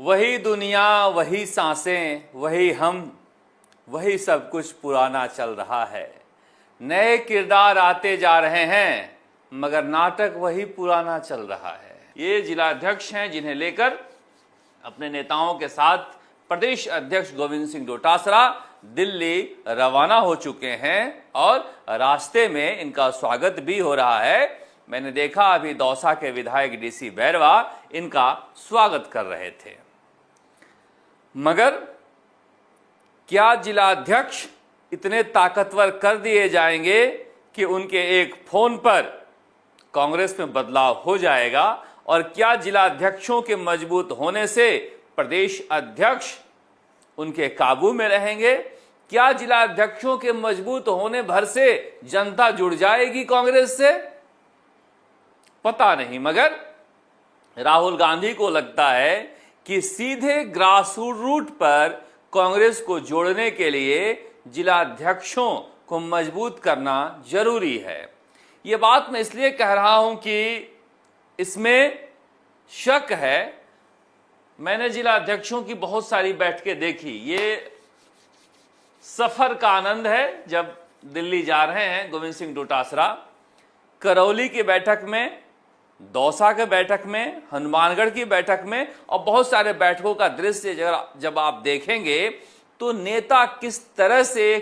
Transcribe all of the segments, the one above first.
वही दुनिया, वही सांसें, वही हम, वही सब कुछ पुराना चल रहा है। नए किरदार आते जा रहे हैं मगर नाटक वही पुराना चल रहा है। ये जिलाध्यक्ष हैं जिन्हें लेकर अपने नेताओं के साथ प्रदेश अध्यक्ष गोविंद सिंह डोटासरा दिल्ली रवाना हो चुके हैं और रास्ते में इनका स्वागत भी हो रहा है। मैंने देखा अभी दौसा के विधायक डीसी बैरवा इनका स्वागत कर रहे थे। मगर क्या जिलाध्यक्ष इतने ताकतवर कर दिए जाएंगे कि उनके एक फोन पर कांग्रेस में बदलाव हो जाएगा? और क्या जिलाध्यक्षों के मजबूत होने से प्रदेश अध्यक्ष उनके काबू में रहेंगे? क्या जिलाध्यक्षों के मजबूत होने भर से जनता जुड़ जाएगी कांग्रेस से? पता नहीं। मगर राहुल गांधी को लगता है कि सीधे ग्रास रूट पर कांग्रेस को जोड़ने के लिए जिलाध्यक्षों को मजबूत करना जरूरी है। यह बात मैं इसलिए कह रहा हूं कि इसमें शक है। मैंने जिलाध्यक्षों की बहुत सारी बैठकें देखी। ये सफर का आनंद है जब दिल्ली जा रहे हैं गोविंद सिंह डोटासरा। करौली की बैठक में, दौसा के बैठक में, हनुमानगढ़ की बैठक में और बहुत सारे बैठकों का दृश्य जब आप देखेंगे तो नेता किस तरह से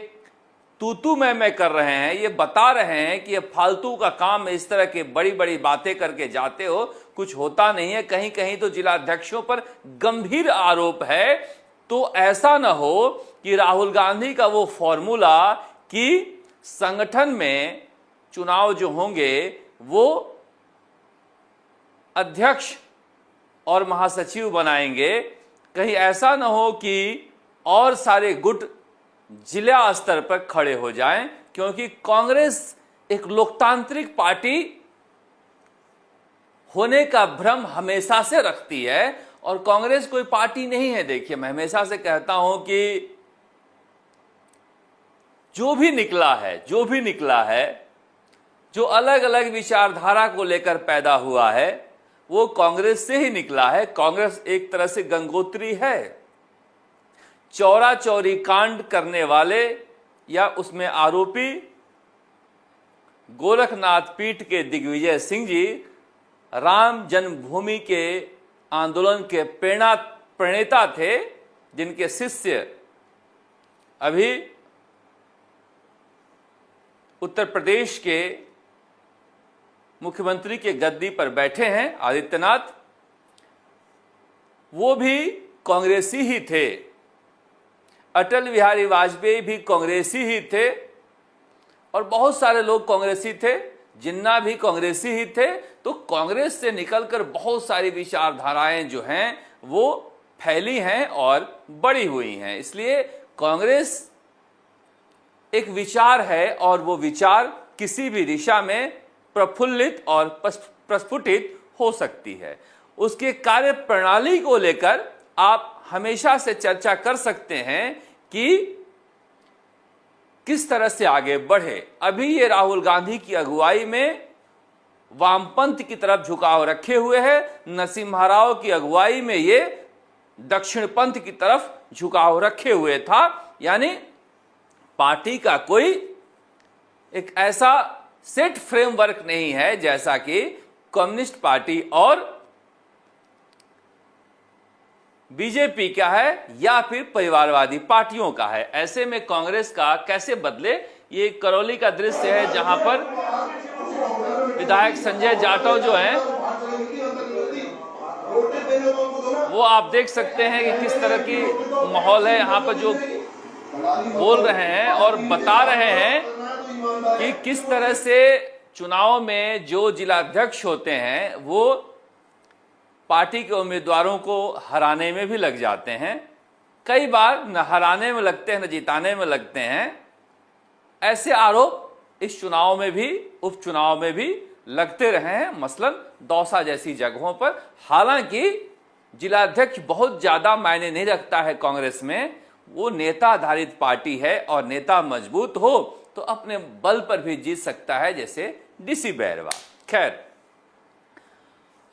तू मैं कर रहे हैं। ये बता रहे हैं कि ये फालतू का काम, इस तरह के बड़ी बड़ी बातें करके जाते हो, कुछ होता नहीं है। कहीं कहीं तो जिलाध्यक्षों पर गंभीर आरोप है। तो ऐसा ना हो कि राहुल गांधी का वो फॉर्मूला कि संगठन में चुनाव जो होंगे वो अध्यक्ष और महासचिव बनाएंगे, कहीं ऐसा ना हो कि और सारे गुट जिला स्तर पर खड़े हो जाएं। क्योंकि कांग्रेस एक लोकतांत्रिक पार्टी होने का भ्रम हमेशा से रखती है और कांग्रेस कोई पार्टी नहीं है। देखिए, मैं हमेशा से कहता हूं कि जो भी निकला है, जो अलग अलग विचारधारा को लेकर पैदा हुआ है, वो कांग्रेस से ही निकला है। कांग्रेस एक तरह से गंगोत्री है। चौरा चौरी कांड करने वाले या उसमें आरोपी गोरखनाथ पीठ के दिग्विजय सिंह जी राम जन्मभूमि के आंदोलन के प्रणेता थे, जिनके शिष्य अभी उत्तर प्रदेश के मुख्यमंत्री के गद्दी पर बैठे हैं, आदित्यनाथ। वो भी कांग्रेसी ही थे। अटल बिहारी वाजपेयी भी कांग्रेसी ही थे और बहुत सारे लोग कांग्रेसी थे। जिन्ना भी कांग्रेसी ही थे। तो कांग्रेस से निकलकर बहुत सारी विचारधाराएं जो हैं वो फैली हैं और बड़ी हुई हैं। इसलिए कांग्रेस एक विचार है और वो विचार किसी भी दिशा में प्रफुल्लित और प्रस्फुटित हो सकती है। उसके कार्य प्रणाली को लेकर आप हमेशा से चर्चा कर सकते हैं कि किस तरह से आगे बढ़े। अभी ये राहुल गांधी की अगुवाई में वामपंथ की तरफ झुकाव रखे हुए है। नरसिम्हा राव की अगुवाई में ये दक्षिणपंथ की तरफ झुकाव रखे हुए था। यानी पार्टी का कोई एक ऐसा सेट फ्रेमवर्क नहीं है जैसा कि कम्युनिस्ट पार्टी और बीजेपी का है या फिर परिवारवादी पार्टियों का है। ऐसे में कांग्रेस का कैसे बदले? ये करौली का दृश्य है जहां पर विधायक संजय जाटव जो हैं वो आप देख सकते हैं कि किस तरह की माहौल है। यहां पर जो बोल रहे हैं और बता रहे हैं कि किस तरह से चुनाव में जो जिलाध्यक्ष होते हैं वो पार्टी के उम्मीदवारों को हराने में भी लग जाते हैं। कई बार न हराने में लगते हैं न जिताने में लगते हैं। ऐसे आरोप इस चुनाव में भी, उपचुनाव में भी लगते रहे हैं, मसलन दौसा जैसी जगहों पर। हालांकि जिलाध्यक्ष बहुत ज्यादा मायने नहीं रखता है कांग्रेस में। वो नेता आधारित पार्टी है और नेता मजबूत हो तो अपने बल पर भी जीत सकता है, जैसे डीसी बैरवा। खैर,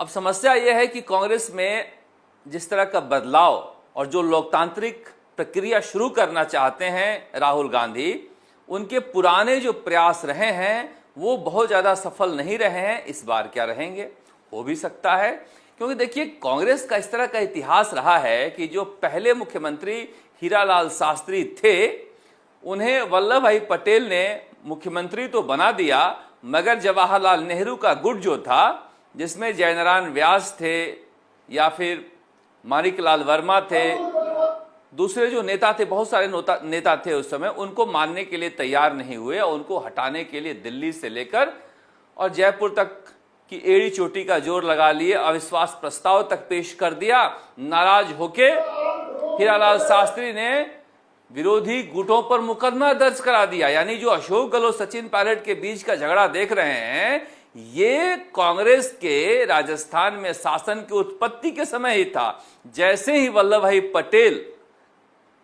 अब समस्या यह है कि कांग्रेस में जिस तरह का बदलाव और जो लोकतांत्रिक प्रक्रिया शुरू करना चाहते हैं राहुल गांधी, उनके पुराने जो प्रयास रहे हैं वो बहुत ज़्यादा सफल नहीं रहे हैं। इस बार क्या रहेंगे, हो भी सकता है, क्योंकि देखिए कांग्रेस का इस तरह का इतिहास रहा है कि जो पहले मुख्यमंत्री हीरालाल शास्त्री थे, उन्हें वल्लभ भाई पटेल ने मुख्यमंत्री तो बना दिया, मगर जवाहरलाल नेहरू का गुट जो था, जिसमें जयनारायण व्यास थे या फिर माणिकलाल वर्मा थे, दूसरे जो नेता थे, बहुत सारे नेता थे उस समय, उनको मानने के लिए तैयार नहीं हुए और उनको हटाने के लिए दिल्ली से लेकर और जयपुर तक की एड़ी चोटी का जोर लगा लिए, अविश्वास प्रस्ताव तक पेश कर दिया। नाराज होके हीरालाल शास्त्री ने विरोधी गुटों पर मुकदमा दर्ज करा दिया। यानी जो अशोक गहलोत सचिन पायलट के बीच का झगड़ा देख रहे हैं, ये कांग्रेस के राजस्थान में शासन की उत्पत्ति के समय ही था। जैसे ही वल्लभ भाई पटेल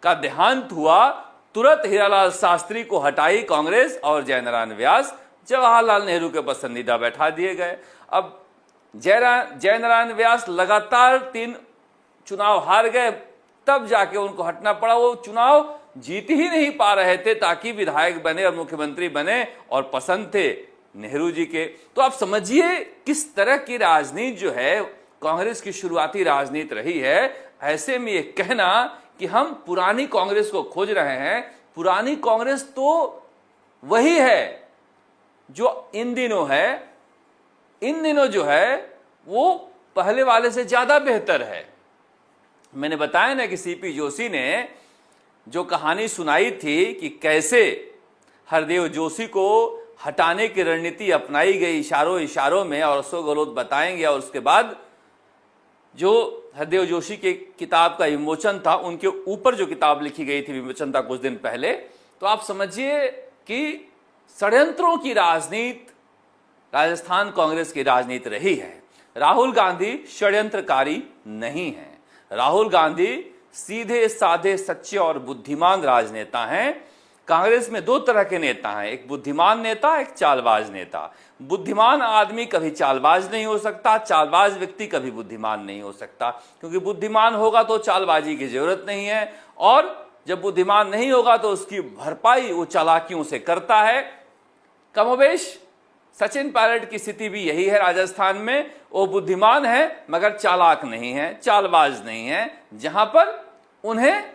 का देहांत हुआ, तुरंत हीरालाल शास्त्री को हटाई कांग्रेस और जयनारायण व्यास जवाहरलाल नेहरू के पसंदीदा बैठा दिए गए। अब जयनारायण व्यास लगातार 3 चुनाव हार गए, तब जाके उनको हटना पड़ा। वो चुनाव जीत ही नहीं पा रहे थे ताकि विधायक बने और मुख्यमंत्री बने और पसंद थे नेहरू जी के। तो आप समझिए किस तरह की राजनीति जो है कांग्रेस की शुरुआती राजनीति रही है। ऐसे में ये कहना कि हम पुरानी कांग्रेस को खोज रहे हैं, पुरानी कांग्रेस तो वही है जो इन दिनों है, इन दिनों जो है वो पहले वाले से ज्यादा बेहतर है। मैंने बताया ना कि सीपी जोशी ने जो कहानी सुनाई थी कि कैसे हरदेव जोशी को हटाने की रणनीति अपनाई गई इशारों में, और अशोक गहलोत बताएंगे। और उसके बाद जो हरदेव जोशी के किताब का विमोचन था, उनके ऊपर जो किताब लिखी गई थी, विमोचन था कुछ दिन पहले। तो आप समझिए कि षड्यंत्रों की राजनीति राजस्थान कांग्रेस की राजनीति रही है। राहुल गांधी षड्यंत्रकारी नहीं है। राहुल गांधी सीधे साधे सच्चे और बुद्धिमान राजनेता हैं। कांग्रेस में 2 तरह के नेता हैं, एक बुद्धिमान नेता, एक चालबाज नेता। बुद्धिमान आदमी कभी चालबाज नहीं हो सकता, चालबाज व्यक्ति कभी बुद्धिमान नहीं हो सकता, क्योंकि बुद्धिमान होगा तो चालबाजी की जरूरत नहीं है, और जब बुद्धिमान नहीं होगा तो उसकी भरपाई वो चालाकियों से करता है। कमोबेश सचिन पायलट की स्थिति भी यही है राजस्थान में। वो बुद्धिमान है मगर चालाक नहीं है, चालबाज नहीं है, जहां पर उन्हें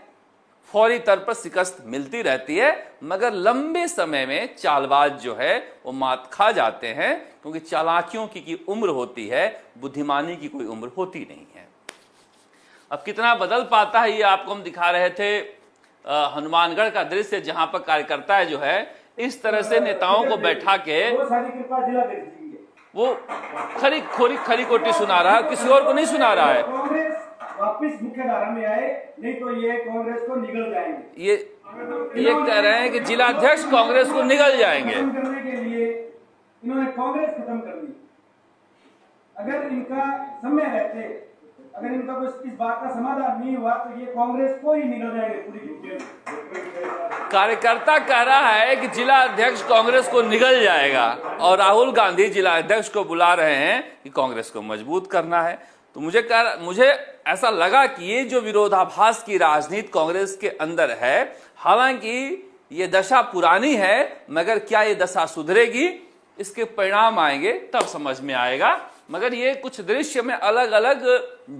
फौरी तौर पर शिकस्त मिलती रहती है, मगर लंबे समय में चालबाज जो है वो मात खा जाते हैं, क्योंकि चालाकियों की उम्र होती है, बुद्धिमानी की कोई उम्र होती नहीं है। अब कितना बदल पाता है ये आपको हम दिखा रहे थे हनुमानगढ़ का दृश्य, जहां पर कार्यकर्ता जो है इस तरह से नेताओं को बैठा के वो खरी खोटी सुना रहा है, किसी और को नहीं सुना रहा है। वापिस मुख्य धारा में आए, नहीं तो ये कांग्रेस को निगल जाएंगे। ये कह रहे हैं कि जिलाध्यक्ष कांग्रेस को निगल जाएंगे। करने के लिए इन्होंने कांग्रेस खत्म कर दी। अगर इनका समय रहते, अगर इनका कुछ इस बात का समाधान नहीं हुआ तो ये कांग्रेस को ही निगल जाएंगे पूरी। कार्यकर्ता कह रहा है कि जिला अध्यक्ष कांग्रेस को निगल जाएगा, और राहुल गांधी जिला अध्यक्ष को बुला रहे हैं कि कांग्रेस को मजबूत करना है। तो मुझे ऐसा लगा कि ये जो विरोधाभास की राजनीति कांग्रेस के अंदर है, हालांकि ये दशा पुरानी है, मगर क्या ये दशा सुधरेगी, इसके परिणाम आएंगे तब समझ में आएगा। मगर ये कुछ दृश्य में अलग अलग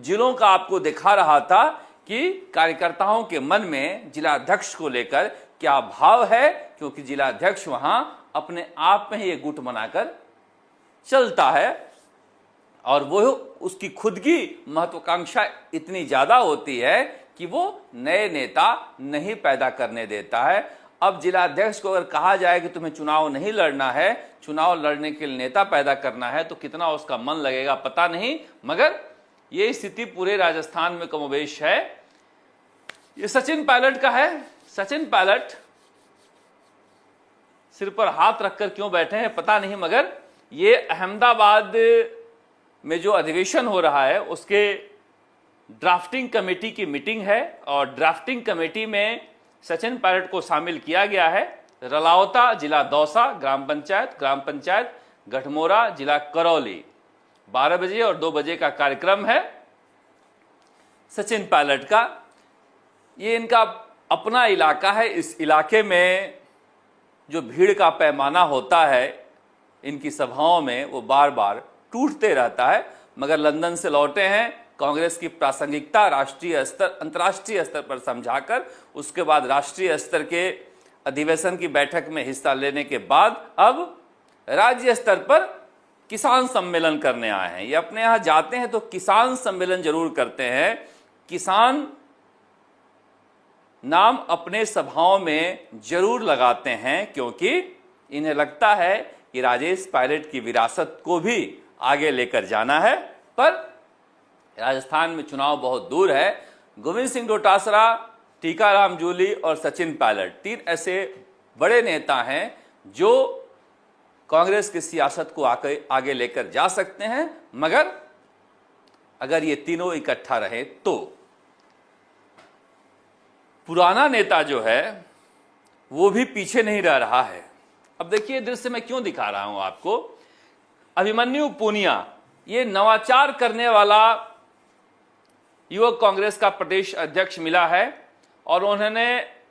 जिलों का आपको दिखा रहा था कि कार्यकर्ताओं के मन में जिलाध्यक्ष को लेकर क्या भाव है, क्योंकि जिलाध्यक्ष वहां अपने आप में ये गुट बनाकर चलता है, और वो उसकी खुद की महत्वाकांक्षा इतनी ज्यादा होती है कि वो नए नेता नहीं पैदा करने देता है। अब जिलाध्यक्ष को अगर कहा जाए कि तुम्हें चुनाव नहीं लड़ना है, चुनाव लड़ने के लिए नेता पैदा करना है, तो कितना उसका मन लगेगा पता नहीं, मगर ये स्थिति पूरे राजस्थान में कमोबेश है। ये सचिन पायलट का है। सचिन पायलट सिर पर हाथ रखकर क्यों बैठे हैं पता नहीं, मगर ये अहमदाबाद में जो अधिवेशन हो रहा है उसके ड्राफ्टिंग कमेटी की मीटिंग है, और ड्राफ्टिंग कमेटी में सचिन पायलट को शामिल किया गया है। रलावता जिला दौसा ग्राम पंचायत गठमोरा जिला करौली 12 बजे और 2 बजे का कार्यक्रम है। सचिन पायलट का। ये इनका अपना इलाका है, इस इलाके में जो भीड़ का पैमाना होता है इनकी सभाओं में वो बार बार टूटते रहता है। मगर लंदन से लौटे हैं, कांग्रेस की प्रासंगिकता राष्ट्रीय स्तर अंतर्राष्ट्रीय स्तर पर समझाकर उसके बाद राष्ट्रीय स्तर के अधिवेशन की बैठक में हिस्सा लेने के बाद अब राज्य स्तर पर किसान सम्मेलन करने आए हैं। ये अपने यहां जाते हैं तो किसान सम्मेलन जरूर करते हैं। किसान नाम अपने सभाओं में जरूर लगाते हैं क्योंकि इन्हें लगता है कि राजेश पायलट की विरासत को भी आगे लेकर जाना है। पर राजस्थान में चुनाव बहुत दूर है। गोविंद सिंह डोटासरा, टीकाराम जूली और सचिन पायलट 3 ऐसे बड़े नेता हैं जो कांग्रेस की सियासत को आगे लेकर जा सकते हैं। मगर अगर ये तीनों इकट्ठा रहे तो पुराना नेता जो है वो भी पीछे नहीं रह रहा है। अब देखिए दृश्य मैं क्यों दिखा रहा हूं आपको। अभिमन्यु पूनिया ये नवाचार करने वाला युवक कांग्रेस का प्रदेश अध्यक्ष मिला है और उन्होंने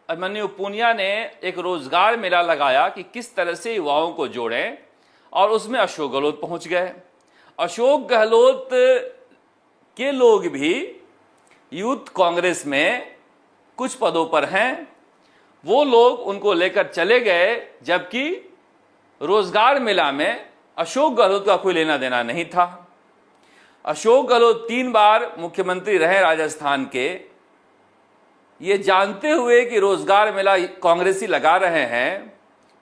अभिमन्यु पूनिया ने एक रोजगार मेला लगाया कि किस तरह से युवाओं को जोड़ें और उसमें अशोक गहलोत पहुंच गए। अशोक गहलोत के लोग भी यूथ कांग्रेस में कुछ पदों पर हैं, वो लोग उनको लेकर चले गए, जबकि रोजगार मेला में अशोक गहलोत का कोई लेना देना नहीं था। अशोक गहलोत 3 बार मुख्यमंत्री रहे राजस्थान के। ये जानते हुए कि रोजगार मेला कांग्रेसी लगा रहे हैं,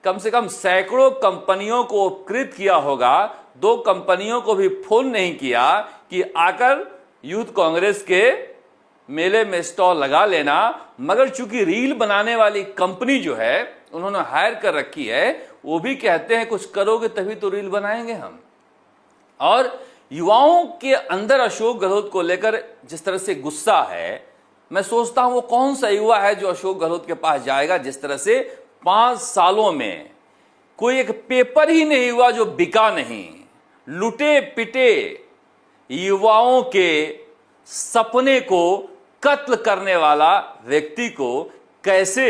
कम से कम सैकड़ों कंपनियों को उपकृत किया होगा। 2 कंपनियों को भी फोन नहीं किया कि आकर यूथ कांग्रेस के मेले में स्टॉल लगा लेना। मगर चूंकि रील बनाने वाली कंपनी जो है उन्होंने हायर कर रखी है, वो भी कहते हैं कुछ करोगे तभी तो रील बनाएंगे हम। और युवाओं के अंदर अशोक गहलोत को लेकर जिस तरह से गुस्सा है, मैं सोचता हूं वो कौन सा युवा है जो अशोक गहलोत के पास जाएगा। जिस तरह से 5 सालों में कोई एक पेपर ही नहीं हुआ जो बिका नहीं। लुटे पिटे युवाओं के सपने को कत्ल करने वाला व्यक्ति को कैसे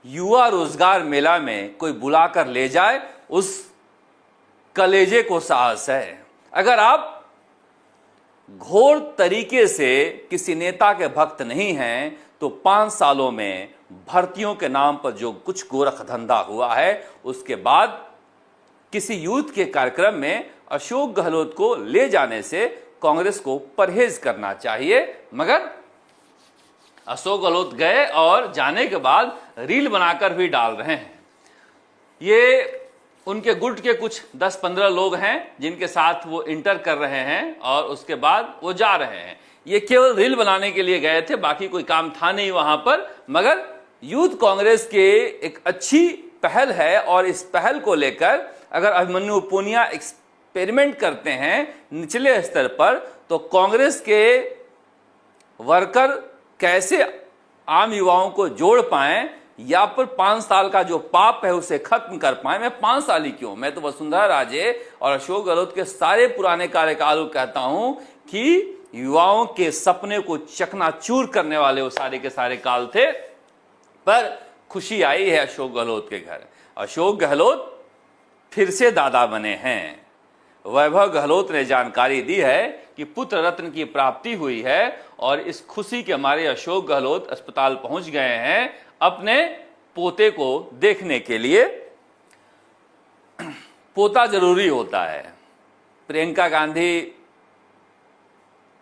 युवा रोजगार मेला में कोई बुलाकर ले जाए, उस कलेजे को साहस है। अगर आप घोर तरीके से किसी नेता के भक्त नहीं हैं तो 5 सालों में भर्तियों के नाम पर जो कुछ गोरख धंधा हुआ है, उसके बाद किसी यूथ के कार्यक्रम में अशोक गहलोत को ले जाने से कांग्रेस को परहेज करना चाहिए। मगर अशोक गहलोत गए और जाने के बाद रील बनाकर भी डाल रहे हैं। ये उनके गुट के कुछ 10-15 लोग हैं जिनके साथ वो इंटर कर रहे हैं और उसके बाद वो जा रहे हैं। ये केवल रील बनाने के लिए गए थे, बाकी कोई काम था नहीं वहां पर। मगर यूथ कांग्रेस के एक अच्छी पहल है और इस पहल को लेकर अगर अभिमन्यु पूनिया एक्सपेरिमेंट करते हैं निचले स्तर पर, तो कांग्रेस के वर्कर कैसे आम युवाओं को जोड़ पाएं या फिर 5 साल का जो पाप है उसे खत्म कर पाए। मैं 5 साल ही क्यों, मैं तो वसुंधरा राजे और अशोक गहलोत के सारे पुराने कार्यकाल को कहता हूं कि युवाओं के सपने को चकनाचूर करने वाले वो सारे के सारे काल थे। पर खुशी आई है अशोक गहलोत के घर। अशोक गहलोत फिर से दादा बने हैं। वैभव गहलोत ने जानकारी दी है कि पुत्र रत्न की प्राप्ति हुई है और इस खुशी के मारे अशोक गहलोत अस्पताल पहुंच गए हैं अपने पोते को देखने के लिए। पोता जरूरी होता है। प्रियंका गांधी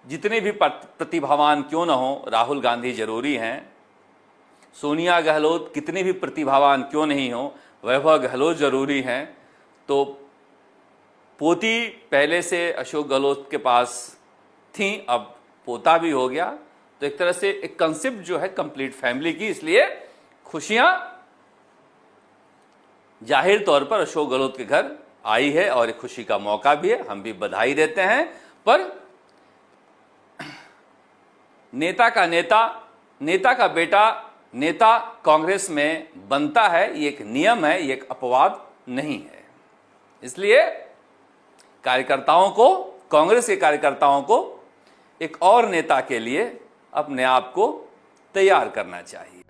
जितने भी प्रतिभावान क्यों न हो, राहुल गांधी जरूरी हैं। सोनिया गहलोत कितनी भी प्रतिभावान क्यों नहीं हो, वैभव गहलोत जरूरी हैं। तो पोती पहले से अशोक गहलोत के पास थी, अब पोता भी हो गया। तो एक तरह से एक कंसेप्ट जो है कंप्लीट फैमिली की, इसलिए खुशियां जाहिर तौर पर अशोक गहलोत के घर आई है और एक खुशी का मौका भी है, हम भी बधाई देते हैं। पर नेता का नेता, नेता का बेटा नेता कांग्रेस में बनता है, ये एक नियम है, ये एक अपवाद नहीं है। इसलिए कार्यकर्ताओं को, कांग्रेस के कार्यकर्ताओं को एक और नेता के लिए अपने आप को तैयार करना चाहिए।